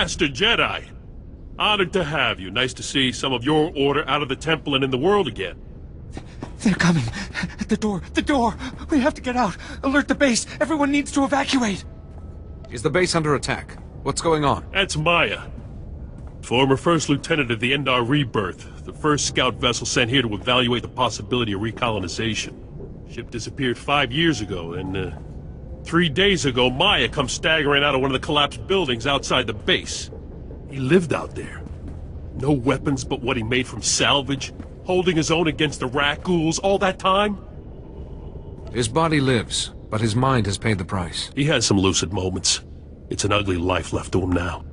Master Jedi. Honored to have you. Nice to see some of your order out of the temple and in the world again. They're coming. At the door. The door! We have to get out. Alert the base. Everyone needs to evacuate. Is the base under attack? What's going on? That's Maya. Former First Lieutenant of the Endar Rebirth. The first scout vessel sent here to evaluate the possibility of recolonization. Ship disappeared 5 years ago, and 3 days ago, Maya comes staggering out of one of the collapsed buildings outside the base. He lived out there. No weapons but what he made from salvage, holding his own against the rat ghouls all that time? His body lives, but his mind has paid the price. He has some lucid moments. It's an ugly life left to him now.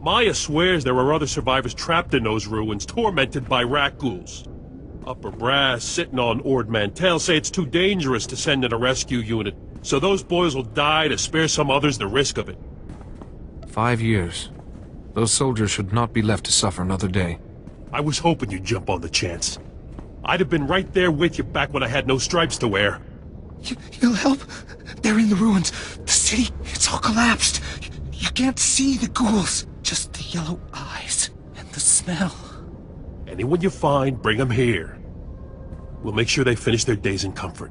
Maya swears there are other survivors trapped in those ruins, tormented by rat ghouls. Upper brass, sitting on Ord Mantell, say it's too dangerous to send in a rescue unit, so those boys will die to spare some others the risk of it. 5 years. Those soldiers should not be left to suffer another day. I was hoping you'd jump on the chance. I'd have been right there with you back when I had no stripes to wear. You'll help? They're in the ruins. The city, it's all collapsed. You can't see the ghouls. Just the yellow eyes and the smell. Anyone you find, bring them here. We'll make sure they finish their days in comfort.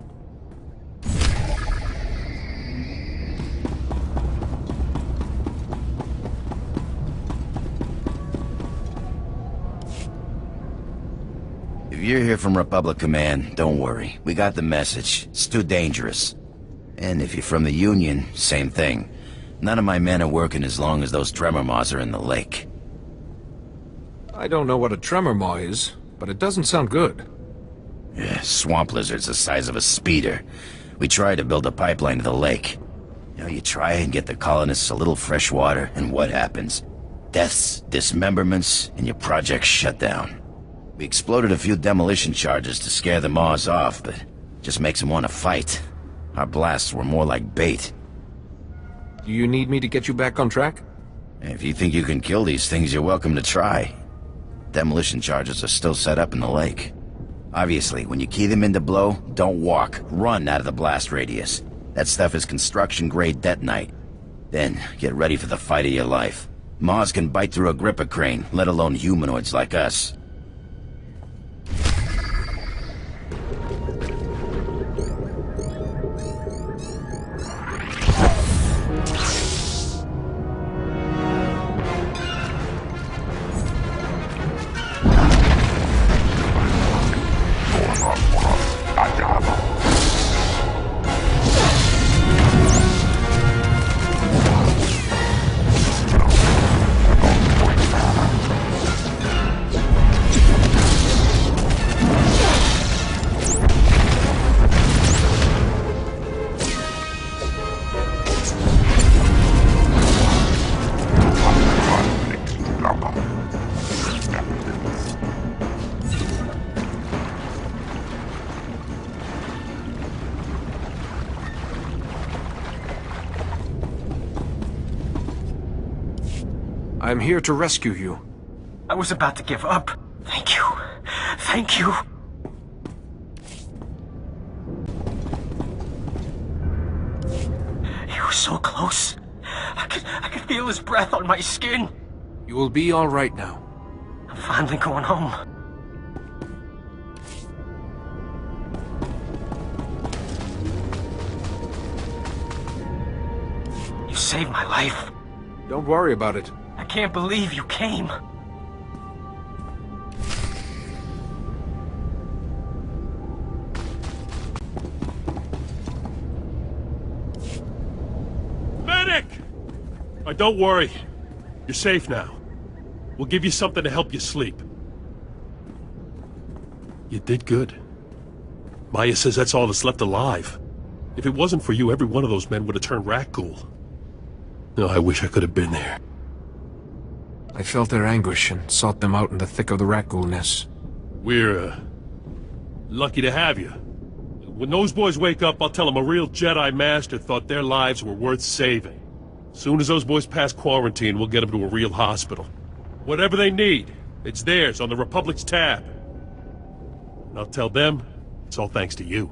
If you're here from Republic Command, don't worry. We got the message. It's too dangerous. And if you're from the Union, same thing. None of my men are working as long as those tremor maws are in the lake. I don't know what a tremor maw is, but it doesn't sound good. Yeah, swamp lizards the size of a speeder. We tried to build a pipeline to the lake. You know, you try and get the colonists a little fresh water, and what happens? Deaths, dismemberments, and your project's shut down. We exploded a few demolition charges to scare the maws off, but just makes them want to fight. Our blasts were more like bait. Do you need me to get you back on track? If you think you can kill these things, you're welcome to try. Demolition charges are still set up in the lake. Obviously, when you key them into blow, don't walk. Run out of the blast radius. That stuff is construction-grade detonite. Then, get ready for the fight of your life. Maws can bite through a gripper crane, let alone humanoids like us. I'm here to rescue you. I was about to give up. Thank you. Thank you. He was so close. I could feel his breath on my skin. You will be all right now. I'm finally going home. You saved my life. Don't worry about it. I can't believe you came. Medic! Don't worry. You're safe now. We'll give you something to help you sleep. You did good. Maya says that's all that's left alive. If it wasn't for you, every one of those men would have turned rat ghoul. No, I wish I could have been there. I felt their anguish and sought them out in the thick of the rat ghoul nests. We're, lucky to have you. When those boys wake up, I'll tell them a real Jedi Master thought their lives were worth saving. Soon as those boys pass quarantine, we'll get them to a real hospital. Whatever they need, it's theirs on the Republic's tab. And I'll tell them, it's all thanks to you.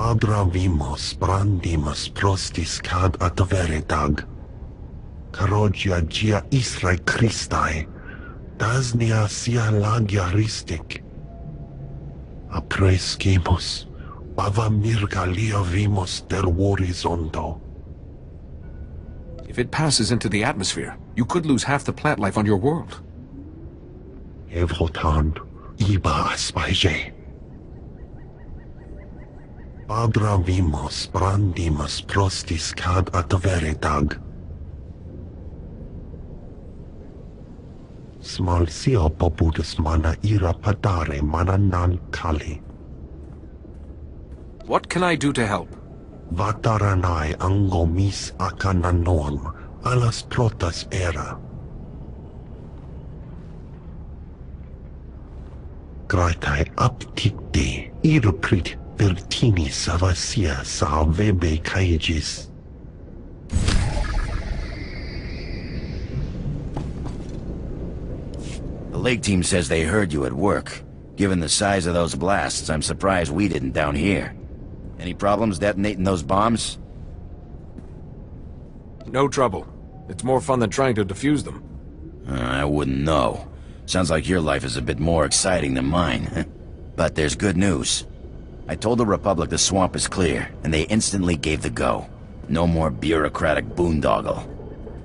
Abravimos brandimus prostis cad adveredag. Carogia gia Israe Christae, dasnia sia lagiaristic. Aprescimus, bava mirgalia vimos del horizonto. If it passes into the atmosphere, you could lose half the plant life on your world. Evhotan, iba aspaige. Abravimos brandimus prostis cad adveredag. Smalsio popudus mana ira padare mana nan kali. What can I do to help? Vataranai angomis akananorm, alas protas era. Gratai apticte, irprit vertini savasia sa vebe caegis. The lake team says they heard you at work. Given the size of those blasts, I'm surprised we didn't down here. Any problems detonating those bombs? No trouble. It's more fun than trying to defuse them. I wouldn't know. Sounds like your life is a bit more exciting than mine. But there's good news. I told the Republic the swamp is clear, and they instantly gave the go. No more bureaucratic boondoggle.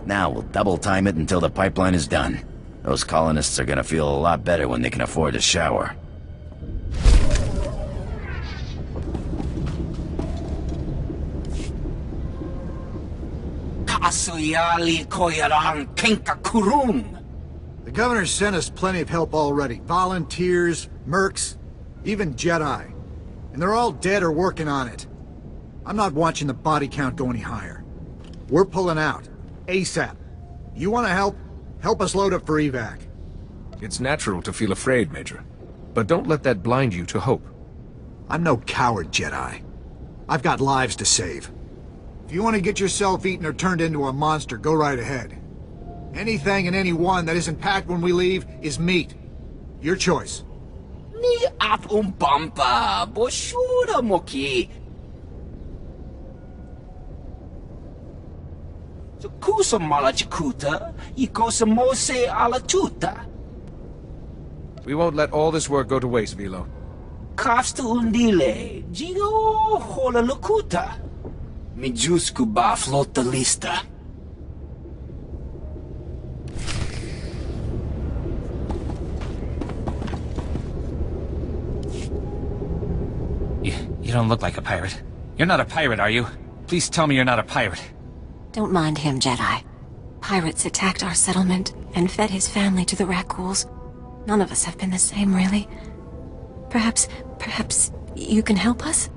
Now we'll double time it until the pipeline is done. Those colonists are gonna feel a lot better when they can afford a shower. The governor sent us plenty of help already. Volunteers, mercs, even Jedi. And they're all dead or working on it. I'm not watching the body count go any higher. We're pulling out. ASAP. You want to help? Help us load up for evac. It's natural to feel afraid, Major. But don't let that blind you to hope. I'm no coward, Jedi. I've got lives to save. If you want to get yourself eaten or turned into a monster, go right ahead. Anything and anyone that isn't packed when we leave is meat. Your choice. Ni at umpampa, boshura moki. So kusa malachikuta, ikosa mose alachuta. We won't let all this work go to waste, Vilo. Kafsta undile, jigo hola lukuta. Mijusku ba flota lista. You don't look like a pirate. You're not a pirate, are you? Please tell me you're not a pirate. Don't mind him, Jedi. Pirates attacked our settlement and fed his family to the Rakghouls. None of us have been the same, really. Perhaps you can help us?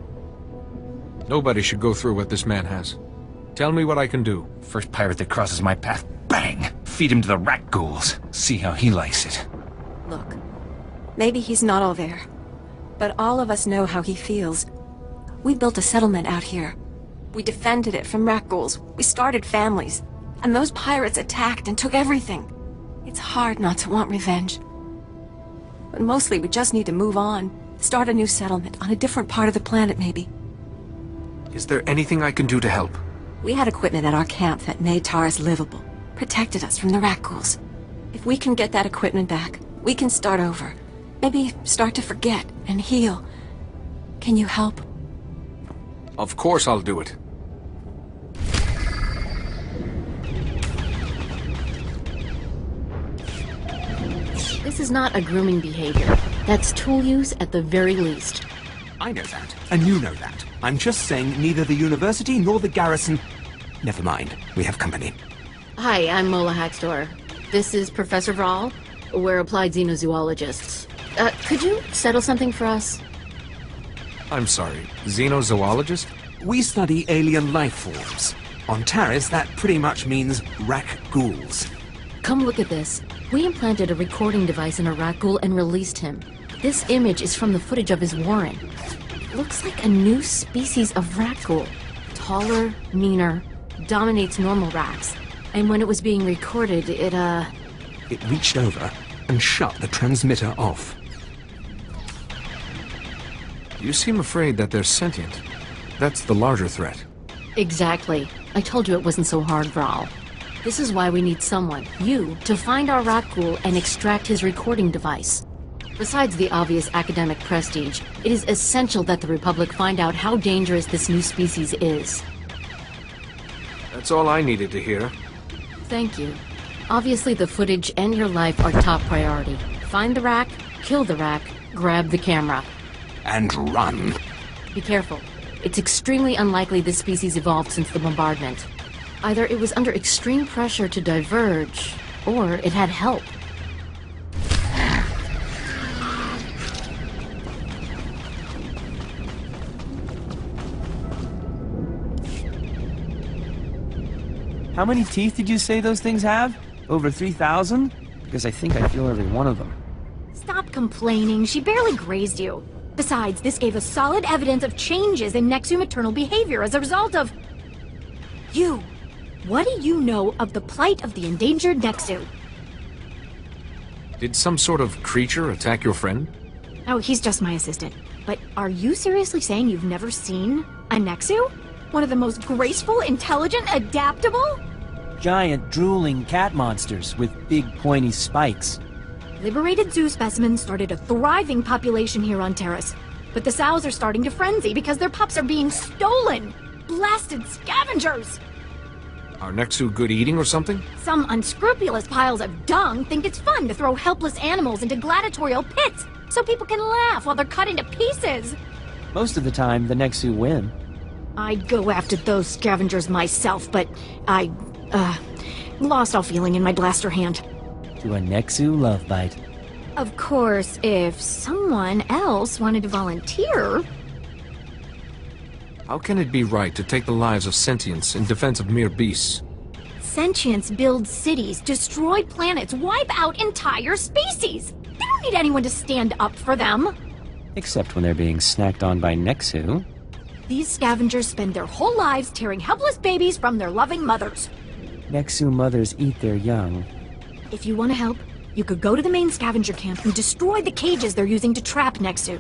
Nobody should go through what this man has. Tell me what I can do. First pirate that crosses my path, bang! Feed him to the rat ghouls. See how he likes it. Look, maybe he's not all there, but all of us know how he feels. We built a settlement out here. We defended it from Rakghouls. We started families. And those pirates attacked and took everything. It's hard not to want revenge. But mostly we just need to move on. Start a new settlement on a different part of the planet, maybe. Is there anything I can do to help? We had equipment at our camp that made Taurus livable. Protected us from the Rakghouls. If we can get that equipment back, we can start over. Maybe start to forget and heal. Can you help? Of course I'll do it. This is not a grooming behavior. That's tool use at the very least. I know that, and you know that. I'm just saying neither the university nor the garrison... Never mind, we have company. Hi, I'm Mola Haxtor. This is Professor Vraal. We're applied xenozoologists. Could you settle something for us? I'm sorry, xenozoologist? We study alien life forms. On Taris, that pretty much means Rakghouls. Come look at this. We implanted a recording device in a Rakghoul and released him. This image is from the footage of his warren. Looks like a new species of Rakghoul. Taller, meaner, dominates normal rats. And when it was being recorded, it reached over and shut the transmitter off. You seem afraid that they're sentient. That's the larger threat. Exactly. I told you it wasn't so hard, Vral. This is why we need someone, you, to find our rat ghoul and extract his recording device. Besides the obvious academic prestige, it is essential that the Republic find out how dangerous this new species is. That's all I needed to hear. Thank you. Obviously, the footage and your life are top priority. Find the rack, kill the rack, grab the camera. And run. Be careful. It's extremely unlikely this species evolved since the bombardment. Either it was under extreme pressure to diverge, or it had help. How many teeth did you say those things have? Over 3,000? Because I think I feel every one of them. Stop complaining. She barely grazed you. Besides, this gave us solid evidence of changes in Nexu maternal behavior as a result of... You! What do you know of the plight of the endangered Nexu? Did some sort of creature attack your friend? Oh, he's just my assistant. But are you seriously saying you've never seen a Nexu? One of the most graceful, intelligent, adaptable? Giant, drooling cat monsters with big, pointy spikes. Liberated zoo specimens started a thriving population here on Terrace. But the sows are starting to frenzy because their pups are being stolen! Blasted scavengers! Are Nexu good eating or something? Some unscrupulous piles of dung think it's fun to throw helpless animals into gladiatorial pits so people can laugh while they're cut into pieces! Most of the time, the Nexu win. I'd go after those scavengers myself, but I, lost all feeling in my blaster hand. To a Nexu love bite. Of course, if someone else wanted to volunteer... How can it be right to take the lives of sentients in defense of mere beasts? Sentients build cities, destroy planets, wipe out entire species! They don't need anyone to stand up for them! Except when they're being snacked on by Nexu. These scavengers spend their whole lives tearing helpless babies from their loving mothers. Nexu mothers eat their young. If you want to help, you could go to the main scavenger camp and destroy the cages they're using to trap Nexu.